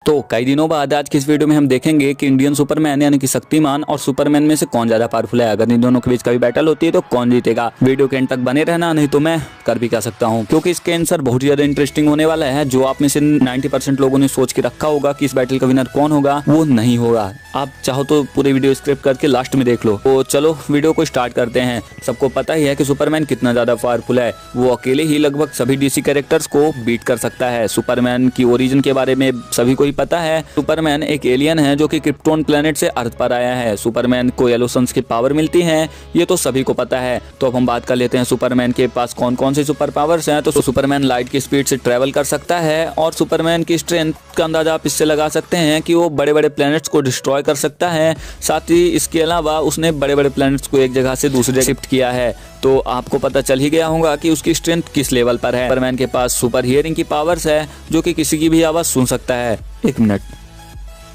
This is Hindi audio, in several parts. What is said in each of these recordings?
तो कई दिनों बाद आज की इस वीडियो में हम देखेंगे कि इंडियन सुपरमैन यानी कि शक्तिमान और सुपरमैन में से कौन ज्यादा पावरफुल है। अगर इन दोनों के बीच कभी बैटल होती है तो कौन जीतेगा। वीडियो के एंड तक बने रहना, नहीं तो मैं कर भी कह सकता हूं, क्योंकि इसके आंसर बहुत ही ज्यादा इंटरेस्टिंग होने वाला है। जो आप में से 90% लोगों ने सोच के रखा होगा कि इस बैटल का विनर कौन होगा, वो नहीं होगा। आप चाहो तो पूरे वीडियो स्क्रिप्ट करके लास्ट में देख लो। तो चलो वीडियो को स्टार्ट करते हैं। सबको पता ही है कि सुपरमैन कितना ज्यादा पावरफुल है। वो अकेले ही लगभग सभी डीसी कैरेक्टर्स को बीट कर सकता है। सुपरमैन की ओरिजिन के बारे में सभी को ही पता है। सुपरमैन एक एलियन है जो कि क्रिप्टोन प्लेनेट से अर्थ पर आया है। सुपरमैन को येलो सन्स की पावर मिलती है, ये तो सभी को पता है। तो अब हम बात कर लेते हैं सुपरमैन के पास कौन कौन से सुपर पावर्स हैं। तो सुपरमैन लाइट की स्पीड से ट्रेवल कर सकता है और सुपरमैन की स्ट्रेंथ का अंदाजा आप इससे लगा सकते हैं कि वो बड़े बड़े प्लैनेट्स को डिस्ट्रॉय कर सकता है। साथ ही इसके अलावा उसने बड़े बड़े प्लैनेट्स को एक जगह से दूसरी जगह शिफ्ट किया है। तो आपको पता चल ही गया होगा कि उसकी स्ट्रेंथ किस लेवल पर है। सुपरमैन के पास सुपर हियरिंग की पावर्स है, जो कि किसी की भी आवाज सुन सकता है। एक minute,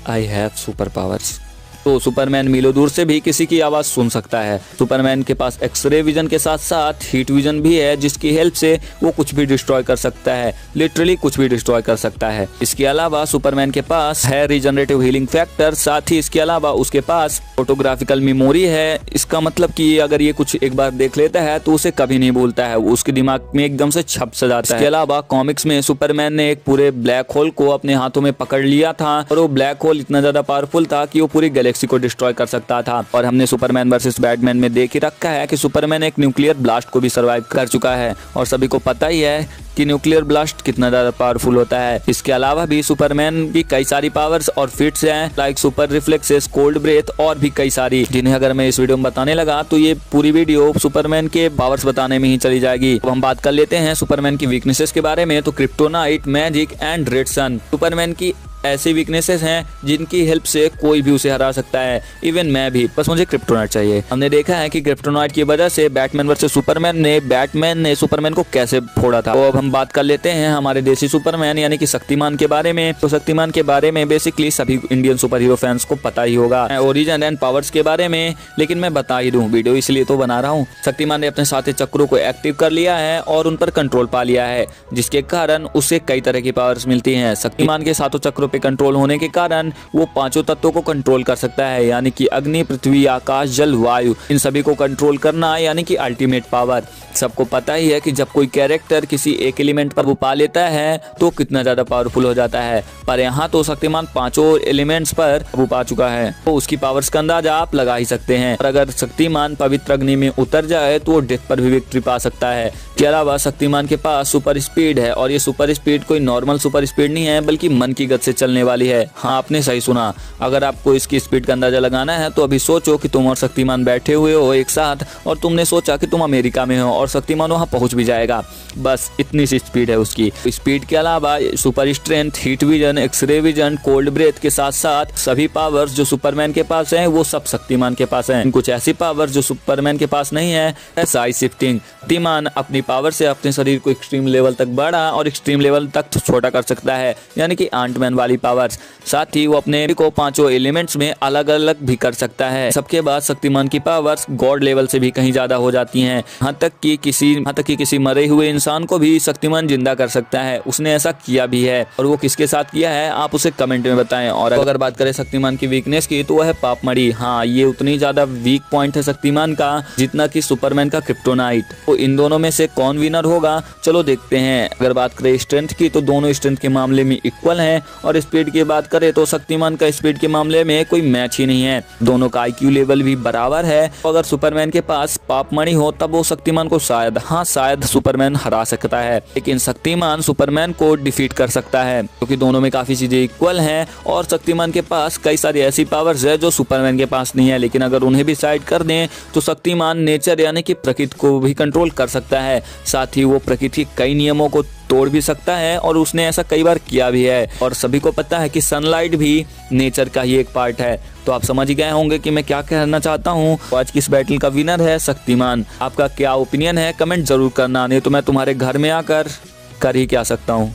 I have super powers. तो सुपरमैन मीलों दूर से भी किसी की आवाज सुन सकता है। सुपरमैन के पास एक्सरे विजन के साथ साथ हीट विजन भी है, जिसकी हेल्प से वो कुछ भी डिस्ट्रॉय कर सकता है। लिटरली कुछ भी डिस्ट्रॉय कर सकता है। इसके अलावा सुपरमैन के पास है रिजनरेटिव हीलिंग फैक्टर। साथ ही इसके अलावा उसके पास फोटोग्राफिकल मेमोरी है। इसका मतलब कि अगर ये कुछ एक बार देख लेता है तो उसे कभी नहीं भूलता है, वो उसके दिमाग में एकदम से छप सा जाता है। इसके अलावा कॉमिक्स में सुपरमैन ने एक पूरे ब्लैक होल को अपने हाथों में पकड़ लिया था और वो ब्लैक होल इतना ज्यादा पावरफुल था कि वो पूरी गैलेक्सी को डिस्ट्रॉय कर सकता था। और हमने सुपरमैन वर्सेस बैटमैन में देख ही रखा है कि सुपरमैन एक न्यूक्लियर ब्लास्ट को भी सर्वाइव कर चुका है और सभी को पता ही है कि न्यूक्लियर ब्लास्ट कितना ज्यादा पावरफुल होता है। इसके अलावा भी सुपरमैन की कई सारी पावर्स और फिट्स हैं, like super reflexes, cold breath और भी कई सारी, जिन्हें अगर मैं इस वीडियो में बताने लगा तो ये पूरी वीडियो सुपरमैन के पावर्स बताने में ही चली जाएगी। अब हम बात कर लेते हैं सुपरमैन की वीकनेसेस के बारे में। तो kryptonite, magic and red sun Superman की ऐसी वीकनेसेस हैं जिनकी हेल्प से कोई भी उसे हरा सकता है, इवन मैं भी। बस मुझे क्रिप्टोनाइट चाहिए। हमने देखा है कि क्रिप्टोनाइट की वजह से बैटमैन वर्सेस सुपरमैन ने बैटमैन ने सुपरमैन को कैसे फोड़ा था। तो अब हम बात कर लेते हैं हमारे देसी सुपरमैन यानी कि शक्तिमान के बारे में। तो शक्तिमान के बारे में बेसिकली सभी इंडियन सुपर हीरो फैंस को पता ही होगा। ओरिजिन एंड पावर्स के बारे में लेकिन मैं बता ही दूं, वीडियो इसलिए तो बना रहा हूँ। शक्तिमान ने अपने साथी चक्रों को एक्टिव कर लिया है और उन पर कंट्रोल पा लिया है, जिसके कारण उसे कई तरह की पावर्स मिलती है। शक्तिमान के सातों चक्रों पे कंट्रोल होने के कारण वो पांचों तत्वों को कंट्रोल कर सकता है, यानी कि अग्नि, पृथ्वी, आकाश, जल, वायु, इन सभी को कंट्रोल करना यानी कि अल्टीमेट पावर। सबको पता ही है कि जब कोई कैरेक्टर किसी एक एलिमेंट पर वो पा लेता है तो कितना ज्यादा पावरफुल हो जाता है। पर यहाँ तो शक्तिमान पांचों एलिमेंट्स पर वो पा चुका है, तो उसकी पावर्स का अंदाजा आप लगा ही सकते हैं। और अगर शक्तिमान पवित्र अग्नि में उतर जाए तो वो डेथ पर भी विक्ट्री पा सकता है। इसके अलावा शक्तिमान के पास सुपर स्पीड है और ये सुपर स्पीड कोई नॉर्मल सुपर स्पीड नहीं है, बल्कि मन की गति से चलने वाली है। हाँ, आपने सही सुना। अगर आपको इसकी स्पीड का अंदाजा लगाना है तो अभी सोचो कि तुम और शक्तिमान बैठे हुए हो एक साथ और तुमने सोचा कि तुम अमेरिका में हो और शक्तिमान वहां पहुंच भी जाएगा। बस इतनी सी स्पीड है उसकी। स्पीड के अलावा super strength, heat vision, x ray vision, cold breath के साथ साथ सभी पावर्स जो सुपरमैन के पास हैं वो सब शक्तिमान के पास हैं। कुछ ऐसी पावर्स जो सुपरमैन के पास नहीं है। साइज शिफ्टिंग, शक्तिमान अपनी पावर से अपने शरीर को एक्सट्रीम लेवल तक बड़ा और एक्सट्रीम लेवल तक छोटा कर सकता है, यानी कि आंटमैन वाली पावर्स। साथ ही वो अपने को पांचों एलिमेंट्स में अलग अलग भी कर सकता है। सबके बाद शक्तिमान की पावर्स गॉड लेवल से भी कहीं ज्यादा हो जाती हैं। यहाँ तक कि किसी मरे हुए इंसान को भी शक्तिमान जिंदा कर सकता है। उसने ऐसा किया भी है, और वो किसके साथ किया है आप उसे कमेंट में बताएं। और अगर बात करें शक्तिमान की वीकनेस की तो वह है पापमढ़ी। हाँ, ये उतनी ज्यादा वीक पॉइंट है शक्तिमान का जितना कि सुपरमैन का क्रिप्टोनाइट। तो इन दोनों में से कौन विनर होगा, चलो देखते हैं। अगर बात करें स्ट्रेंथ की तो दोनों स्ट्रेंथ के मामले में इक्वल हैं, और स्पीड की बात करें तो शक्तिमान का स्पीड के मामले में कोई मैच ही नहीं है। दोनों का IQ लेवल भी बराबर है। तो अगर सुपरमैन के पास पापमणि हो तब वो शक्तिमान को शायद सुपरमैन हरा सकता है, लेकिन शक्तिमान सुपरमैन को डिफीट कर सकता है, क्योंकि दोनों में काफी चीजें इक्वल हैं। और शक्तिमान के पास कई सारी ऐसी पावर्स है जो सुपरमैन के पास नहीं है, लेकिन अगर उन्हें भी साइड कर दें तो शक्तिमान नेचर यानी कि प्रकृति को भी कंट्रोल कर सकता है। साथ ही वो प्रकृति के कई नियमों को तोड़ भी सकता है, और उसने ऐसा कई बार किया भी है। और सभी को पता है कि सनलाइट भी नेचर का ही एक पार्ट है। तो आप समझ गए होंगे कि मैं क्या कहना चाहता हूँ। आज की इस बैटल का विनर है शक्तिमान। आपका क्या ओपिनियन है कमेंट जरूर करना, नहीं तो मैं तुम्हारे घर में आकर कर ही क्या सकता हूँ।